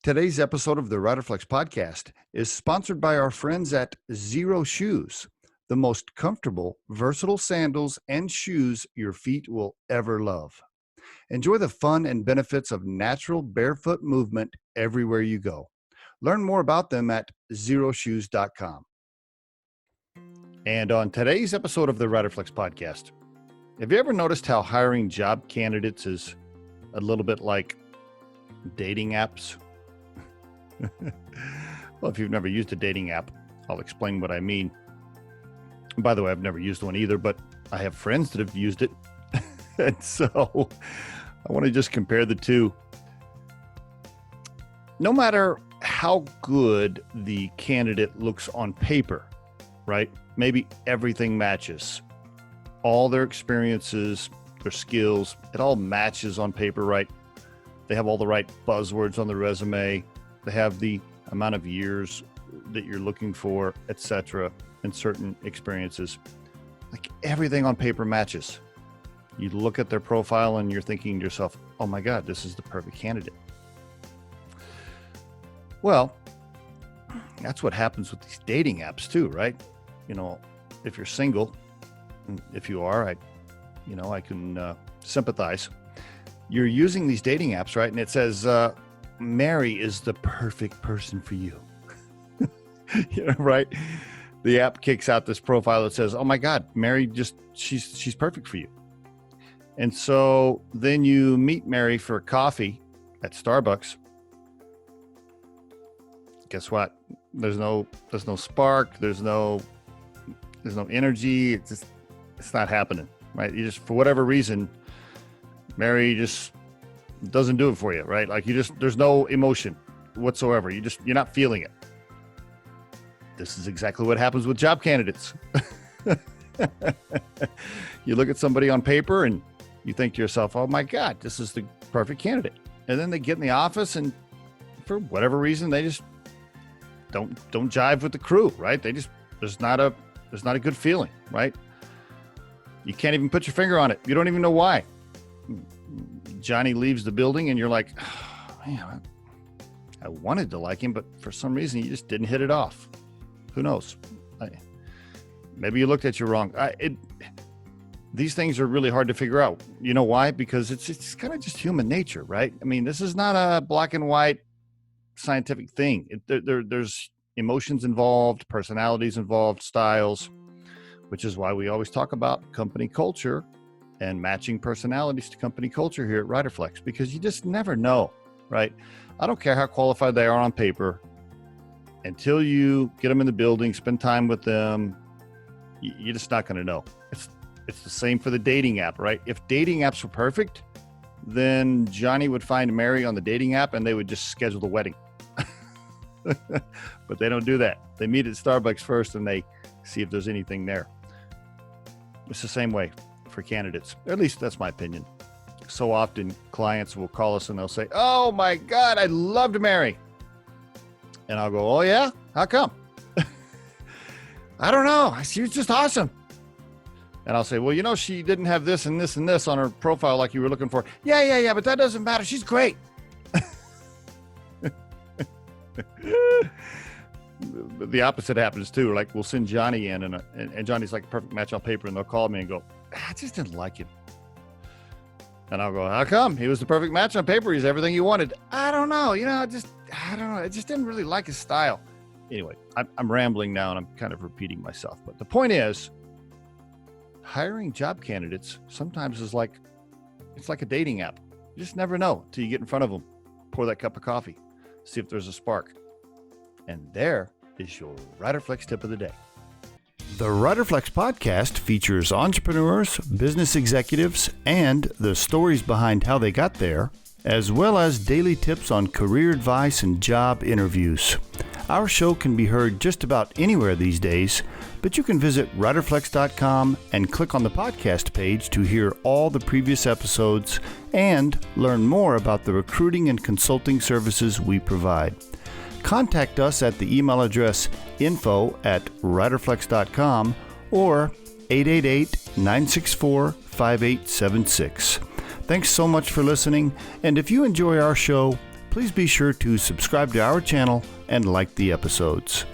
Today's episode of the Riderflex podcast is sponsored by our friends at Zero Shoes, the most comfortable, versatile sandals and shoes your feet will ever love. Enjoy the fun and benefits of natural barefoot movement everywhere you go. Learn more about them at zeroshoes.com. And on today's episode of the Riderflex podcast, have you ever noticed how hiring job candidates is a little bit like dating apps? Well, if you've never used a dating app, I'll explain what I mean. By the way, I've never used one either, but I have friends that have used it. And so I want to just compare the two. No matter how good the candidate looks on paper, right? Maybe everything matches. All their experiences, their skills, it all matches on paper, right? They have all the right buzzwords on the resume. They have the amount of years that you're looking for, etc., in certain experiences. Like everything on paper matches. You look at their profile and you're thinking to yourself, oh my God, this is the perfect candidate. Well, that's what happens with these dating apps too, right? You know, if you're single, if you are, I can sympathize. You're using these dating apps, right? And it says, Mary is the perfect person for you. Right? The app kicks out this profile that says, oh my God, Mary she's perfect for you. And so then you meet Mary for a at Starbucks. Guess what? There's no spark. There's no energy. It's not happening, right? You just, for whatever reason, Mary just doesn't do it for you, right? Like there's no emotion whatsoever. You're not feeling it. This is exactly what happens with job candidates. You look at somebody on paper and you think to yourself, oh my God, this is the perfect candidate. And then they get in the office and for whatever reason, they just don't jive with the crew, right? There's not a good feeling, right? You can't even put your finger on it. You don't even know why. Johnny leaves the building and you're like, oh, man, I wanted to like him, but for some reason you just didn't hit it off. Who knows? Maybe you looked at you wrong. These things are really hard to figure out. You know why? Because it's kind of just human nature, right? I mean, this is not a black and white scientific thing. There's emotions involved, personalities involved, styles, which is why we always talk about company culture and matching personalities to company culture here at Riderflex, because you just never know, right? I don't care how qualified they are on paper. Until you get them in the building, spend time with them, you're just not going to know. It's the same for the dating app, right? If dating apps were perfect, then Johnny would find Mary on the dating app and they would just schedule the wedding. But they don't do that. They meet at Starbucks first and they see if there's anything there. It's the same way for candidates. Or at least that's my opinion. So often clients will call us and they'll say, oh my God, I loved Mary. And I'll go, oh yeah? How come? I don't know. She was just awesome. And I'll say, well, she didn't have this and this and this on her profile like you were looking for. Yeah, but that doesn't matter. She's great. The opposite happens too. Like we'll send Johnny in and Johnny's like a perfect match on paper and they'll call me and go, I just didn't like him. And I'll go, how come? He was the perfect match on paper. He's everything you wanted. I don't know. I don't know. I just didn't really like his style. Anyway, I'm rambling now and I'm kind of repeating myself. But the point is, hiring job candidates sometimes is like a dating app. You just never know till you get in front of them, pour that cup of coffee, see if there's a spark. And there is your Riderflex tip of the day. The Riderflex podcast features entrepreneurs, business executives, and the stories behind how they got there, as well as daily tips on career advice and job interviews. Our show can be heard just about anywhere these days, but you can visit riderflex.com and click on the podcast page to hear all the previous episodes and learn more about the recruiting and consulting services we provide. Contact us at the email address info@riderflex.com or 888-964-5876. Thanks so much for listening, and if you enjoy our show, Please be sure to subscribe to our channel and like the episodes.